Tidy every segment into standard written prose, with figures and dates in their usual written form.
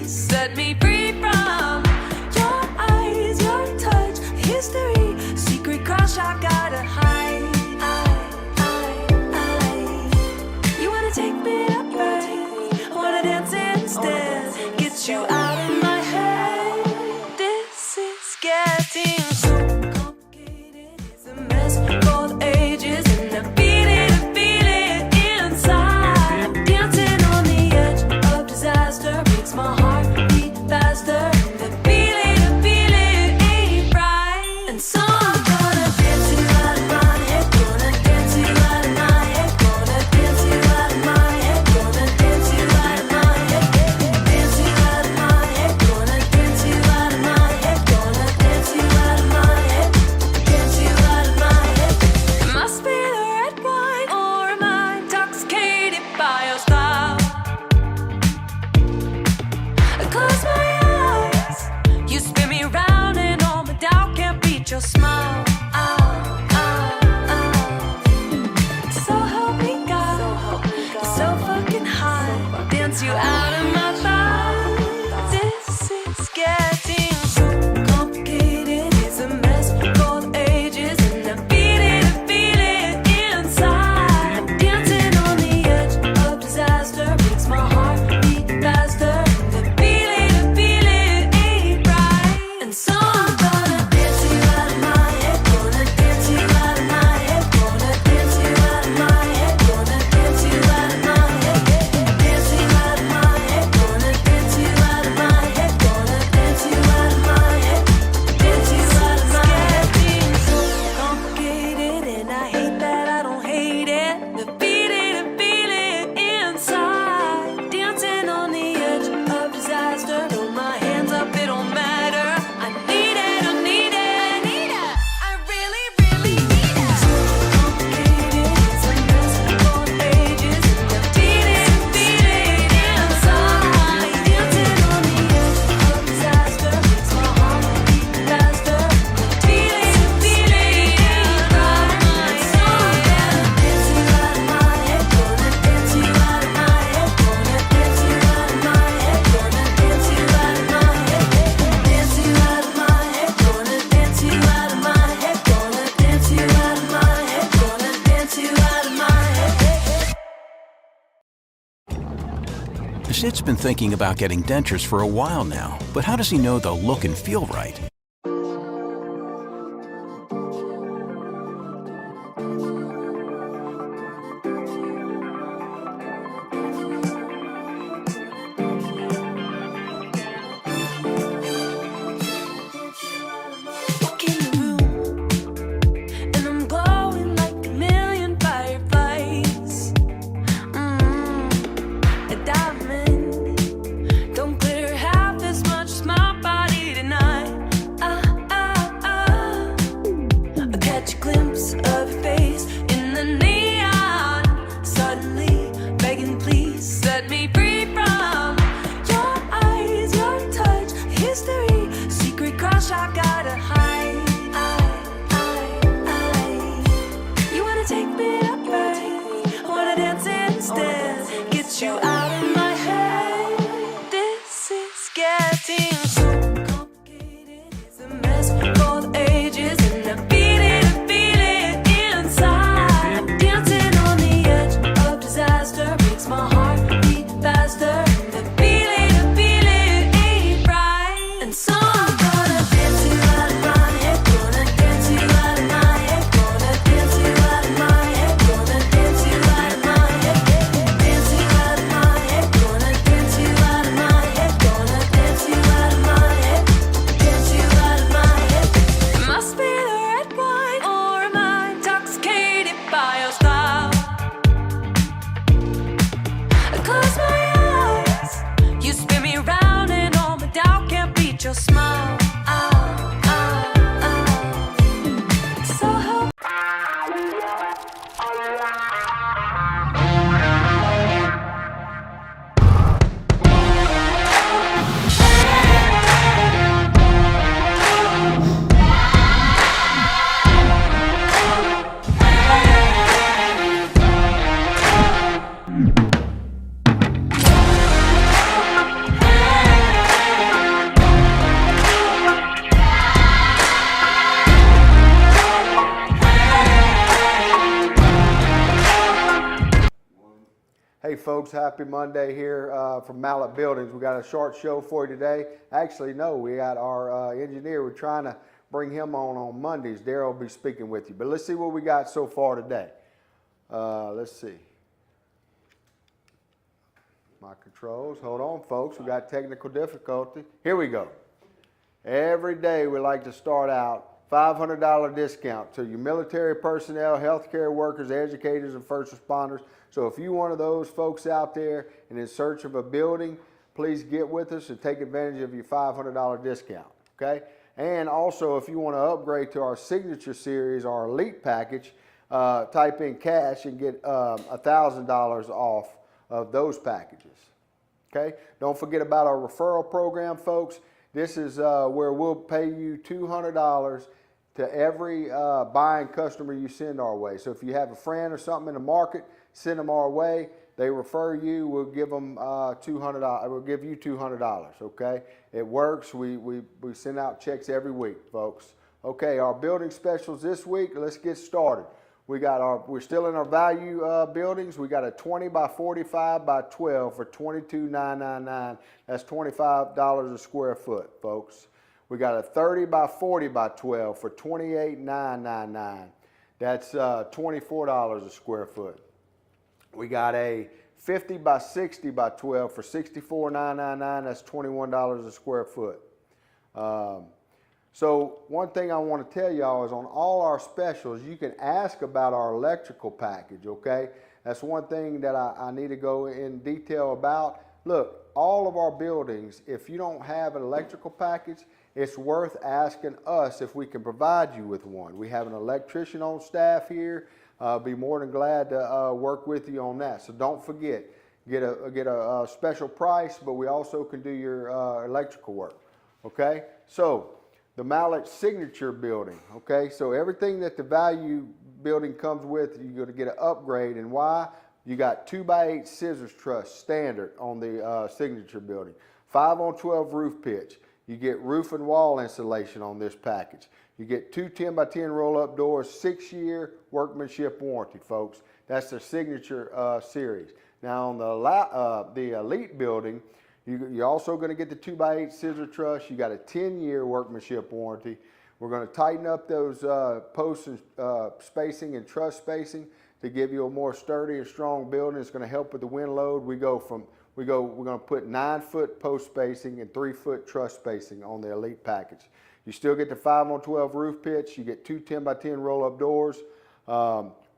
please set me free from your eyes, your touch, history, secret crush I gotta hide. You wanna take me up, right? Wanna dance instead, get you out of my head. This is getting so complicated, it's a mess, both ages, and I feel it inside. Dancing on the edge of disaster makes my heart beat faster. The feeling ain't right, and so I'm gonna dance you out of my head, gonna dance you out of my head, gonna dance you out of my head, gonna dance you out of my head, dance you out of my head, gonna dance you out of my head, gonna dance you out of my head, dance you out of my head. It must be the red wine, or am I intoxicated by your style? I close my eyes, you spin me round, and all my doubt can't beat your smile. So help me God, you're so fucking high. Dance you out of my thoughts. This is getting so complicated, it's a mess, both ages, and I feel it inside. Dancing on the edge of disaster makes my heart beat faster. The feeling ain't right, and so I'm gonna dance you out of my head, gonna dance you out of my head, gonna dance you out of my head, gonna dance you out of my head, dance you out of my head, gonna dance you out of my head, gonna dance you out of my head, dance you out of my head. Getting so complicated, and I hate that I don't hate it. The feeling inside. Dancing on the edge of disaster. Throw my hands up, it don't matter. I need it, I need it. I really need it. So complicated, it's a mess, both ages, and I feel it inside. Dancing on the edge of disaster makes my heart beat faster. The feeling ain't right. So I'm gonna dance you out of my head, gonna dance you out of my head, gonna dance you out of my head, gonna dance you out of my head, dance you out of my head, gonna dance you out of my head, gonna dance you out of my head, gonna dance you out of my head. Sid's been thinking about getting dentures for a while now, but how does he know they'll look and feel right? Walk in the room, and I'm glowing like a million fireflies. A diamond, don't glitter half as much as my body tonight. I catch a glimpse of your face in the neon. Suddenly, begging, please set me free from your eyes, your touch, history, secret crush I gotta hide. You wanna take me up, right? Wanna dance instead, get you out of my head. This is getting so complicated, it's a mess, both ages, and I feel it inside. Dancing on the edge of disaster makes my heart beat faster. The feeling ain't right, and so I'm gonna dance you out of my head, gonna dance you out of my head, gonna dance you out of my head, gonna dance you out of my head, dance you out of my head, gonna dance you out of my head, gonna dance you out of folks, happy Monday here from Mallet Buildings. We got a short show for you today. Actually, no, we got our engineer. We're trying to bring him on Mondays. Daryl will be speaking with you. But let's see what we got so far today. Let's see. My controls. Hold on, folks. We got technical difficulty. Here we go. Every day we like to start out $500 discount to your military personnel, healthcare workers, educators, and first responders. So if you're one of those folks out there and in search of a building, please get with us and take advantage of your $500 discount, okay? And also, if you want to upgrade to our Signature Series, our Elite Package, type in cash and get $1,000 off of those packages, okay? Don't forget about our referral program, folks. This is where we'll pay you $200 to every buying customer you send our way. So if you have a friend or something in the market, send them our way. They refer you, we'll give them $200. We'll give you $200. Okay, it works. We send out checks every week, folks. Okay, our building specials this week. Let's get started. We're still in our value buildings. We got a 20 by 45 by 12 for $22,999. That's $25 a square foot, folks. We got a 30 by 40 by 12 for $28,999. That's $24 a square foot. We got a 50 by 60 by 12 for $64,999. That's $21 a square foot. So one thing I want to tell y'all is on all our specials, you can ask about our electrical package, okay? That's one thing that I need to go in detail about. Look, all of our buildings, if you don't have an electrical package, it's worth asking us if we can provide you with one. We have an electrician on staff here. Be more than glad to work with you on that. So don't forget, get a special price, but we also can do your electrical work, okay? So the Mallet Signature Building, okay? So everything that the value building comes with, you're gonna get an upgrade. And why? You got 2x8 scissors truss standard on the Signature Building. 5-on-12 roof pitch. You get roof and wall insulation on this package. You get two 10 by 10 roll-up doors, 6-year workmanship warranty, folks. That's the Signature Series. Now on the Elite Building, you're also going to get the 2x8 scissor truss. You got a 10-year workmanship warranty. We're going to tighten up those posts and spacing and truss spacing to give you a more sturdy and strong building. It's going to help with the wind load. We're going to put 9-foot post spacing and 3-foot truss spacing on the Elite package. You still get the 5-on-12 roof pitch. You get two 10 by 10 roll-up doors,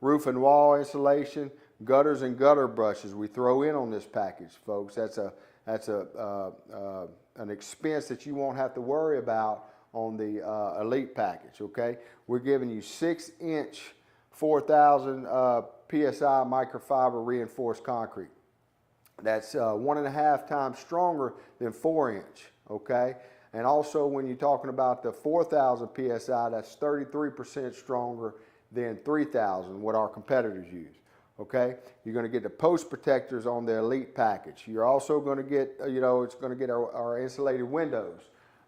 roof and wall insulation, gutters and gutter brushes we throw in on this package, folks. That's an expense that you won't have to worry about on the Elite package, okay? We're giving you 6-inch 4,000 PSI microfiber reinforced concrete. That's 1.5 times stronger than 4-inch, okay? And also when you're talking about the 4,000 PSI, that's 33% stronger than 3,000, what our competitors use, okay? You're gonna get the post protectors on the Elite package. You're also gonna get, it's gonna get our insulated windows.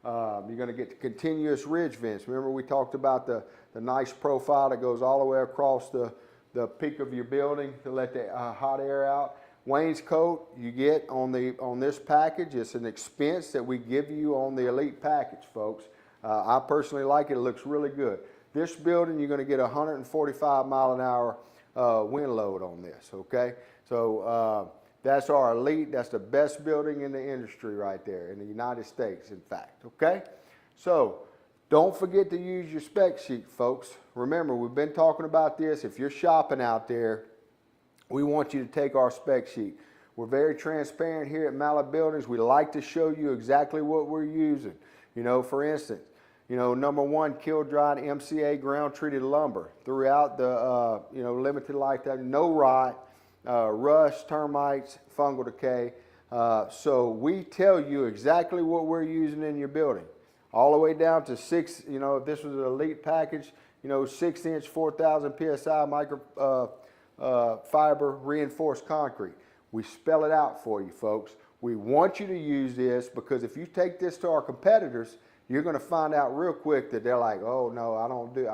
You're gonna get the continuous ridge vents. Remember we talked about the nice profile that goes all the way across the peak of your building to let the hot air out. Wainscot you get on this package. It's an expense that we give you on the Elite package, folks. I personally like it. It looks really good. This building, you're going to get 145 mile an hour wind load on this, okay? So that's our Elite. That's the best building in the industry right there, in the United States, in fact, okay? So don't forget to use your spec sheet, folks. Remember, we've been talking about this. If you're shopping out there, we want you to take our spec sheet. We're very transparent here at Mallet Buildings. We like to show you exactly what we're using. For instance, number one, kiln-dried MCA ground-treated lumber throughout the, limited lifetime. No rot, rust, termites, fungal decay. So we tell you exactly what we're using in your building. All the way down to 6, if this was an Elite package, 6-inch, 4,000 PSI micro fiber reinforced concrete. We spell it out for you, folks. We want you to use this because if you take this to our competitors, you're going to find out real quick that they're like, oh no, I don't do.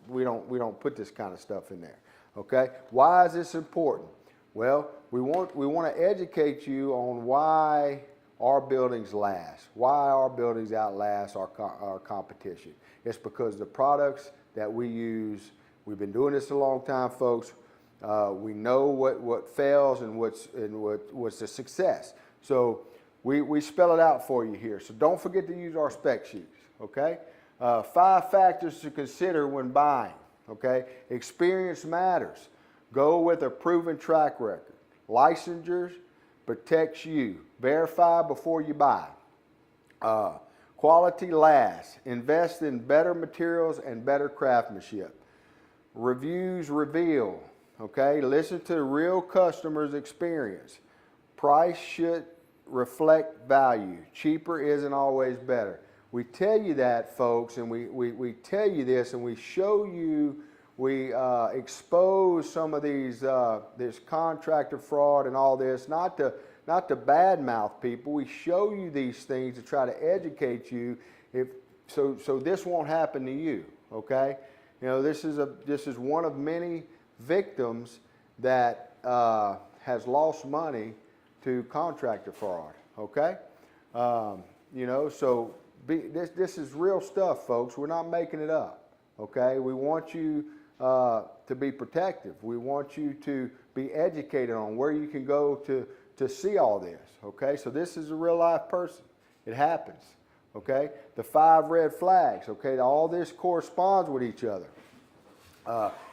We don't put this kind of stuff in there. Okay? Why is this important? Well, we want to educate you on why our buildings last, why our buildings outlast our competition. It's because the products that we use, we've been doing this a long time, folks. We know what fails and what's a success. So we spell it out for you here. So don't forget to use our spec sheets, okay? 5 factors to consider when buying, okay? Experience matters. Go with a proven track record. Licensure protects you. Verify before you buy. Quality lasts. Invest in better materials and better craftsmanship. Reviews reveal. Okay, listen to the real customer's experience. Price should reflect value. Cheaper isn't always better. We tell you that, folks, and we tell you this, and we show you, we expose some of these this contractor fraud and all this, not to badmouth people. We show you these things to try to educate you, so this won't happen to you. Okay, you know, this is one of many victims that has lost money to contractor fraud. Okay, you know, so this is real stuff, folks. We're not making it up. Okay, we want you to be protective. We want you to be educated on where you can go to see all this. Okay, so this is a real life person. It happens. Okay, the 5 red flags. Okay, all this corresponds with each other.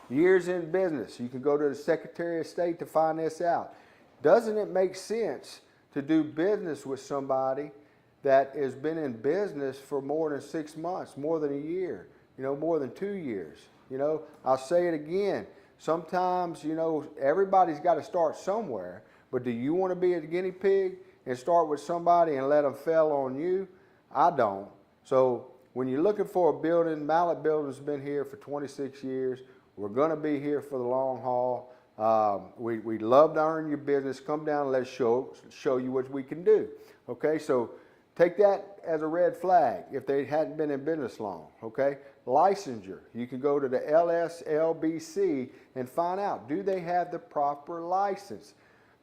Years in business. You can go to the Secretary of State to find this out. Doesn't it make sense to do business with somebody that has been in business for more than 6 months, more than a year, you know, more than 2 years? You know, I'll say it again. Sometimes, you know, everybody's got to start somewhere, but do you want to be a guinea pig and start with somebody and let them fail on you? I don't. So when you're looking for a building, Mallett Building's been here for 26 years. We're going to be here for the long haul. We'd love to earn your business. Come down and let's show you what we can do. Okay, so take that as a red flag if they hadn't been in business long. Okay, licensure. You can go to the LSLBC and find out, do they have the proper license?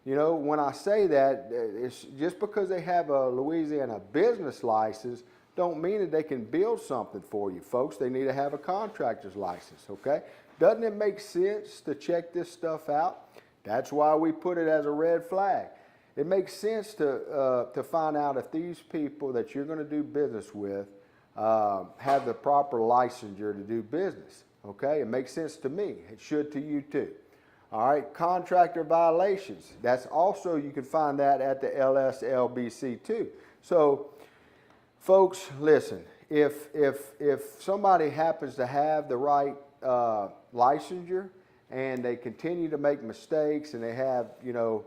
You know, when I say that, it's just because they have a Louisiana business license don't mean that they can build something for you, folks. They need to have a contractor's license, okay? Doesn't it make sense to check this stuff out? That's why we put it as a red flag. It makes sense to find out if these people that you're going to do business with have the proper licensure to do business, okay? It makes sense to me. It should to you too. All right, contractor violations. That's also, you can find that at the LSLBC too. So, folks, listen, if somebody happens to have the right licensure and they continue to make mistakes and they have, you know,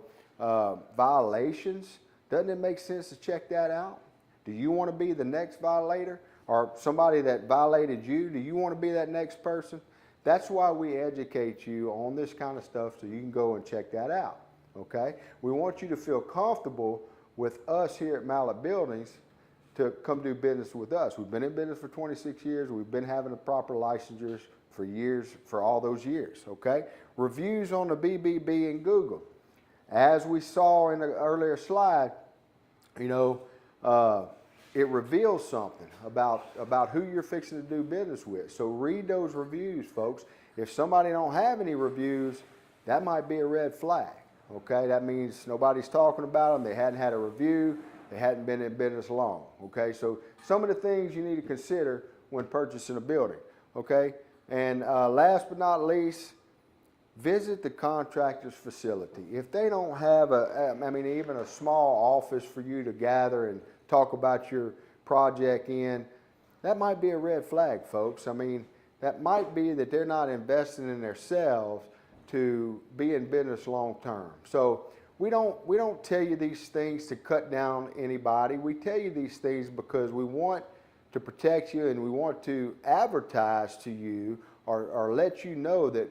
violations, doesn't it make sense to check that out? Do you want to be the next violator, or somebody that violated you? Do you want to be that next person? That's why we educate you on this kind of stuff, so you can go and check that out, okay? We want you to feel comfortable with us here at Mallett Buildings to come do business with us. We've been in business for 26 years. We've been having the proper licensures for years, for all those years, okay? Reviews on the BBB and Google. As we saw in the earlier slide, you know, it reveals something about who you're fixing to do business with. So read those reviews, folks. If somebody don't have any reviews, that might be a red flag, okay? That means nobody's talking about them, they hadn't had a review, they hadn't been in business long, okay? So some of the things you need to consider when purchasing a building, okay? And last but not least, visit the contractor's facility. If they don't have even a small office for you to gather and talk about your project in, that might be a red flag, folks. I mean, that might be that they're not investing in themselves to be in business long term. So we don't tell you these things to cut down anybody. We tell you these things because we want to protect you, and we want to advertise to you or let you know that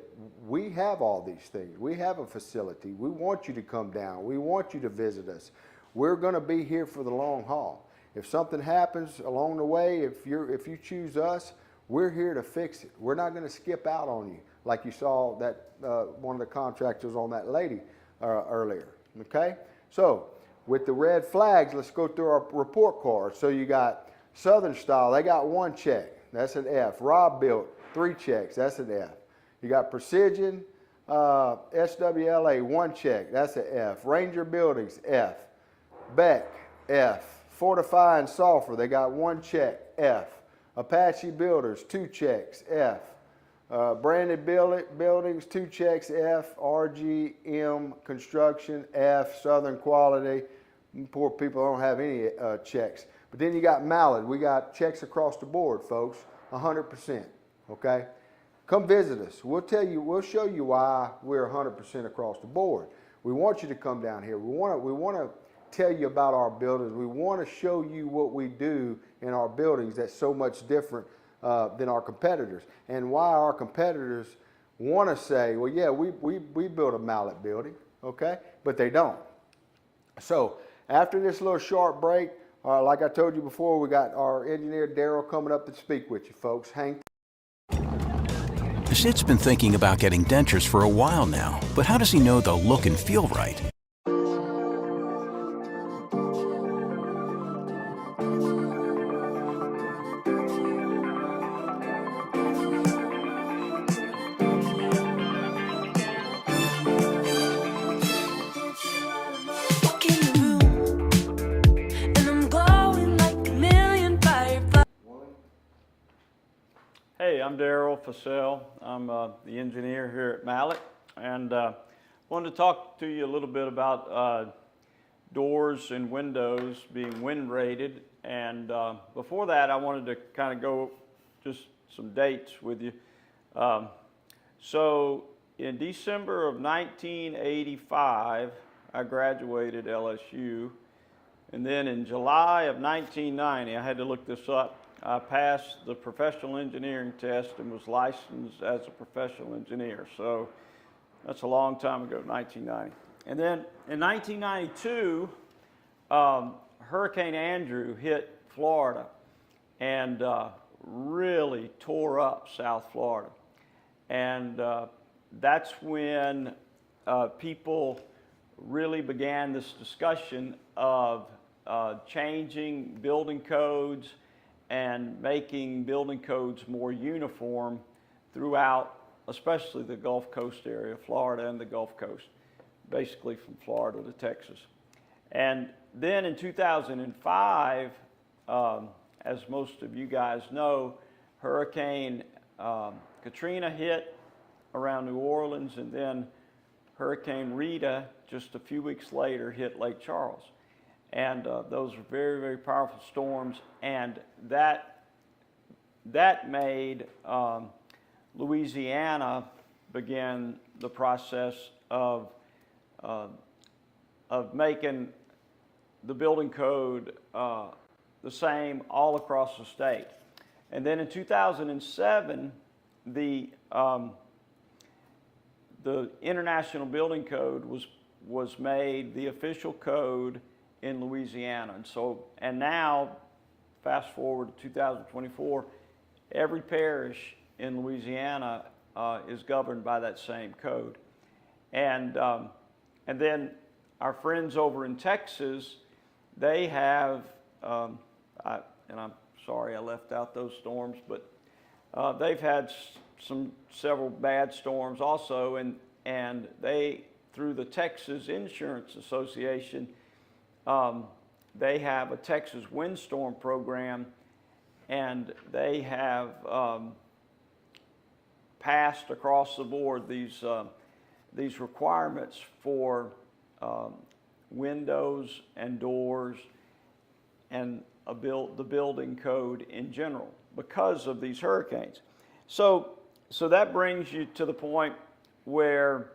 we have all these things. We have a facility. We want you to come down. We want you to visit us. We're going to be here for the long haul. If something happens along the way, if you choose us, we're here to fix it. We're not going to skip out on you like you saw that one of the contractors on that lady earlier. Okay, so with the red flags, let's go through our report cards. So you got Southern Style, they got 1 check, that's an F. Rob Built, 3 checks, that's an F. You got Precision SWLA, 1 check, that's an F. Ranger Buildings, F. Beck, F. Fortify and Sulphur, they got 1 check, F. Apache Builders, 2 checks, F. Branded Buildings, 2 checks, F. RGM Construction, F. Southern Quality, poor people don't have any checks. But then you got Mallard, we got checks across the board, folks, 100%, okay? Come visit us. We'll show you why we're 100% across the board. We want you to come down here. We want to tell you about our buildings. We want to show you what we do in our buildings that's so much different than our competitors, and why our competitors want to say, well, yeah, we built a Mallard building, okay, but they don't. So after this little short break, like I told you before, we got our engineer Daryl coming up to speak with you, folks. Hang. Sid's been thinking about getting dentures for a while now, but how does he know they'll look and feel right? Walk in the room, and I'm glowing like a million fireflies. Hey, I'm Daryl Fussell. I'm the engineer here at Mallard, and wanted to talk to you a little bit about doors and windows being wind rated. And before that, I wanted to kind of go just some dates with you. So in December of 1985, I graduated LSU. And then in July of 1990, I had to look this up, I passed the professional engineering test and was licensed as a professional engineer. So that's a long time ago, 1990. And then in 1992, Hurricane Andrew hit Florida and really tore up South Florida. And that's when people really began this discussion of changing building codes and making building codes more uniform throughout, especially the Gulf Coast area, Florida and the Gulf Coast, basically from Florida to Texas. And then in 2005, as most of you guys know, Hurricane Katrina hit around New Orleans, and then Hurricane Rita, just a few weeks later, hit Lake Charles. And those were very, very powerful storms, and that made Louisiana begin the process of making the building code the same all across the state. And then in 2007, the International Building Code was made the official code in Louisiana. And now, fast forward to 2024, every parish in Louisiana is governed by that same code. And then our friends over in Texas, they have, and I'm sorry I left out those storms, but they've had several bad storms also, and they, through the Texas Insurance Association, they have a Texas windstorm program, and they have passed across the board these requirements for windows and doors and the building code in general because of these hurricanes. So that brings you to the point where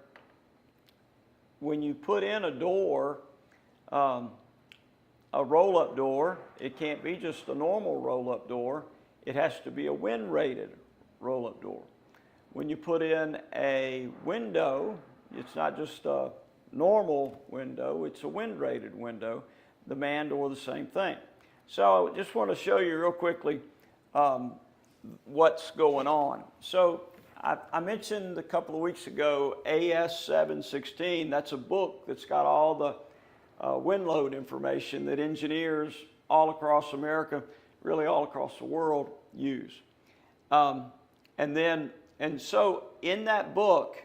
when you put in a door, a roll-up door, it can't be just a normal roll-up door. It has to be a wind-rated roll-up door. When you put in a window, it's not just a normal window, it's a wind-rated window. The man door, the same thing. So I just want to show you real quickly what's going on. So I mentioned a couple of weeks ago AS716. That's a book that's got all the wind load information that engineers all across America, really all across the world, use. And so in that book,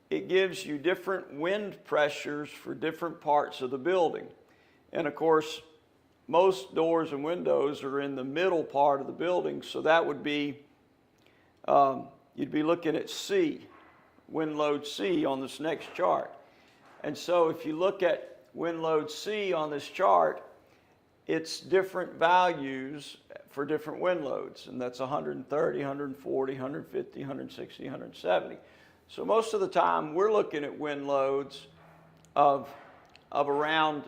it gives you different wind pressures for different parts of the building. And of course, most doors and windows are in the middle part of the building, so that would be, you'd be looking at C, wind load C on this next chart. And so if you look at wind load C on this chart, it's different values for different wind loads, and that's 130, 140, 150, 160, 170. So most of the time we're looking at wind loads of around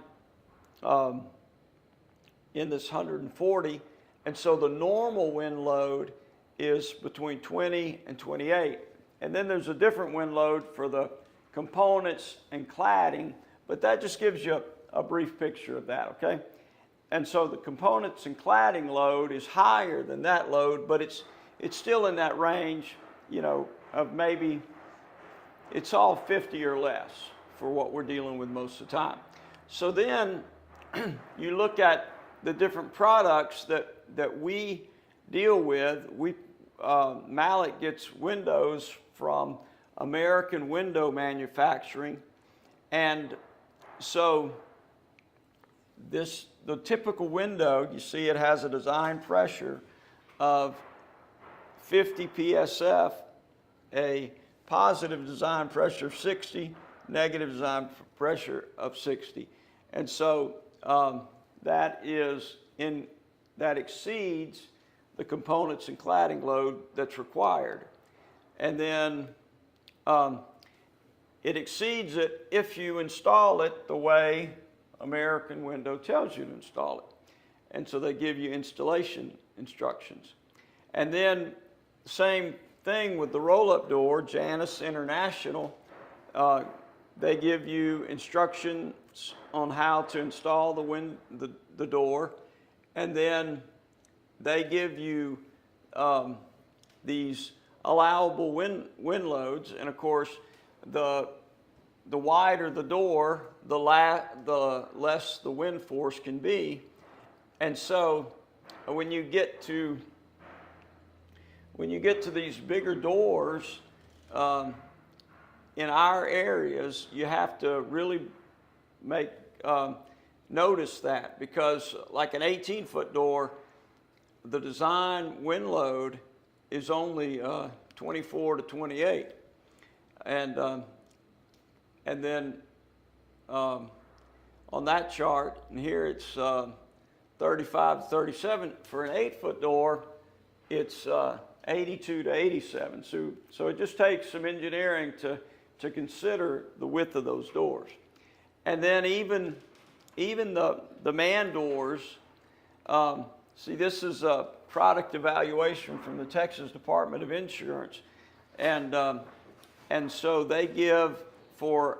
in this 140, and so the normal wind load is between 20 and 28. And then there's a different wind load for the components and cladding, but that just gives you a brief picture of that, okay? And so the components and cladding load is higher than that load, but it's still in that range, you know, of maybe, it's all 50 or less for what we're dealing with most of the time. So then you look at the different products that we deal with. Mallett gets windows from American Window Manufacturing, and so the typical window, you see it has a design pressure of 50 PSF, a positive design pressure of 60, negative design pressure of 60. And so that exceeds the components and cladding load that's required. And then it exceeds it if you install it the way American Window tells you to install it. And so they give you installation instructions. And then same thing with the roll-up door, Janus International. They give you instructions on how to install the door, and then they give you these allowable wind loads. And of course, the wider the door, the less the wind force can be. And so when you get to these bigger doors in our areas, you have to really notice that, because like an 18-foot door, the design wind load is only 24 to 28, and then on that chart, and here it's 35 to 37. For an 8-foot door, it's 82 to 87. So it just takes some engineering to consider the width of those doors. And then even the man doors, see, this is a product evaluation from the Texas Department of Insurance, and so they give for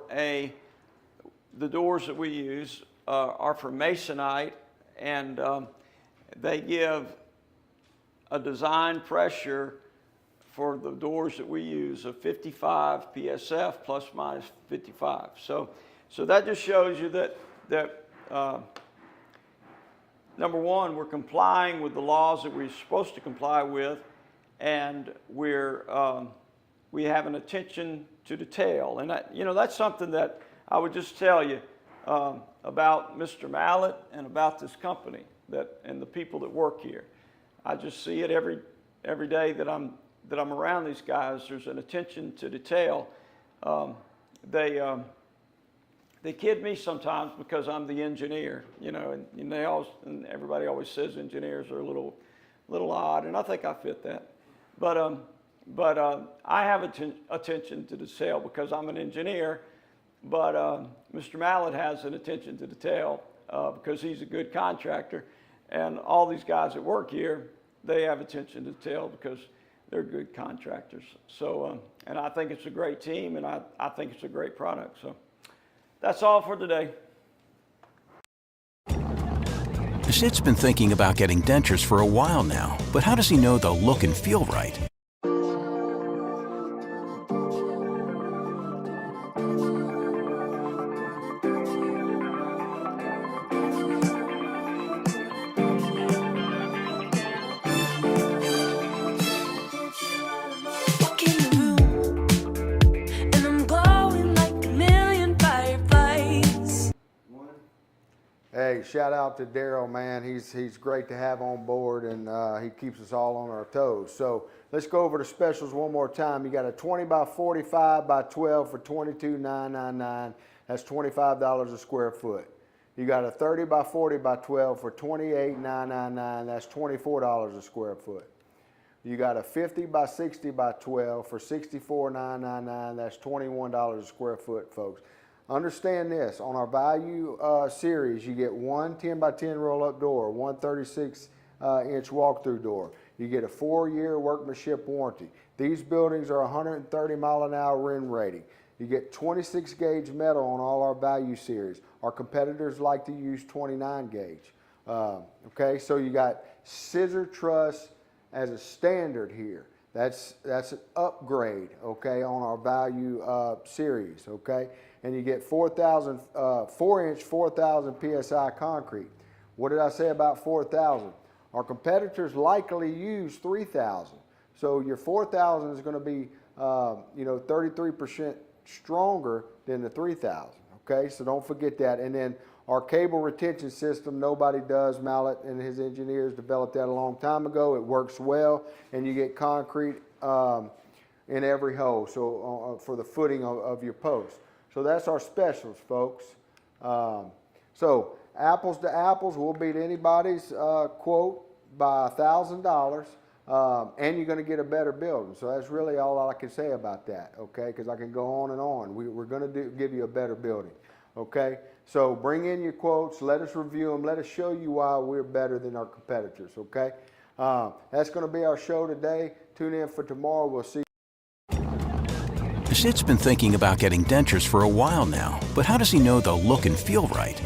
the doors that we use are for Masonite, and they give a design pressure for the doors that we use of 55 PSF plus minus 55. So that just shows you that number one, we're complying with the laws that we're supposed to comply with, and we have an attention to detail. And that's something that I would just tell you about Mr. Mallett and about this company and the people that work here. I just see it every day that I'm around these guys. There's an attention to detail. They kid me sometimes because I'm the engineer, and everybody always says engineers are a little odd, and I think I fit that. But I have attention to detail because I'm an engineer. But Mr. Mallett has an attention to detail because he's a good contractor, and all these guys that work here, they have attention to detail because they're good contractors. So, and I think it's a great team, and I think it's a great product. So that's all for today. Sid's been thinking about getting dentures for a while now, but how does he know they'll look and feel right? shout out to Daryl, man. He's great to have on board, and he keeps us all on our toes. So let's go over the specials one more time. You got a 20 by 45 by 12 for $22,999. That's $25 a square foot. You got a 30 by 40 by 12 for $28,999. That's $24 a square foot. You got a 50 by 60 by 12 for $64,999. That's $21 a square foot, folks. Understand this, on our value series, you get one 10 by 10 roll-up door, one 36-inch walk-through door. You get a 4-year workmanship warranty. These buildings are 130 mile an hour wind rating. You get 26 gauge metal on all our value series. Our competitors like to use 29 gauge. Okay, so you got scissor truss as a standard here. That's an upgrade, okay, on our value series, okay? And you get 4-inch 4,000 PSI concrete. What did I say about 4,000? Our competitors likely use 3,000. So your 4,000 is going to be, 33% stronger than the 3,000, okay? So don't forget that. And then our cable retention system, nobody does. Mallet and his engineers developed that a long time ago. It works well, and you get concrete in every hole, so for the footing of your post. So that's our specials, folks. So apples to apples, we'll beat anybody's quote by $1,000, and you're going to get a better building. So that's really all I can say about that, okay? Because I can go on and on. We're going to give you a better building, okay? So bring in your quotes, let us review them, let us show you why we're better than our competitors, okay? That's going to be our show today. Tune in for tomorrow. We'll see. Sid's been thinking about getting dentures for a while now, but how does he know they'll look and feel right?